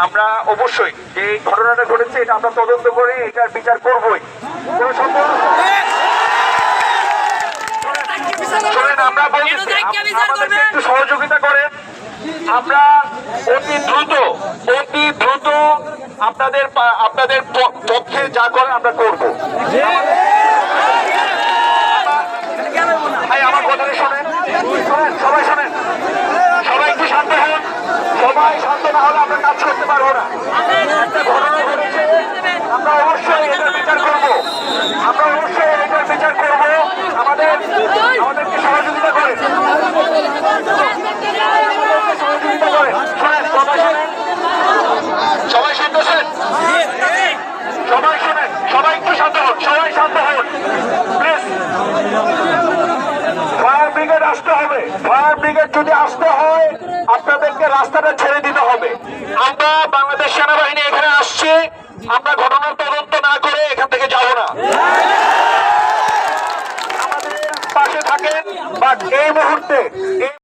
আমরা অবশ্যই যে ঘটনাটা ঘটেছে এটা আমরা তদন্ত করে এটার বিচার করবই। আমরা আমাদেরকে একটু সহযোগিতা করেন, আমরা অতি দ্রুত আপনাদের পক্ষে যা করে আমরা করব। ভাই আমার কথাটা শোনেন, সবাই শোনেন, সবাই একটু শান্ত হন। সবাই শান্ত না হলে আমরা কাজ করতে পারবো না। একটা ঘটনা ঘটেছে, আমরা অবশ্যই এটার বিচার করবো, আমাদেরকে সহযোগিতা করে শোনেন, সবাই শুনতেছেন, সবাই শোনেন, সবাই একটু শান্ত হন, সবাই শান্ত হন প্লিজ। ফায়ার ব্রিগেড আসতে হবে, ফায়ার ব্রিগেড যদি আসতে হয় আপনাদেরকে রাস্তাটা ছেড়ে দিতে হবে। আমরা বাংলাদেশ সেনাবাহিনী এখানে আসছি, আমরা ঘটনার তদন্ত না করে এখান থেকে যাব না। আমাদের পাশে থাকেন, বাট এই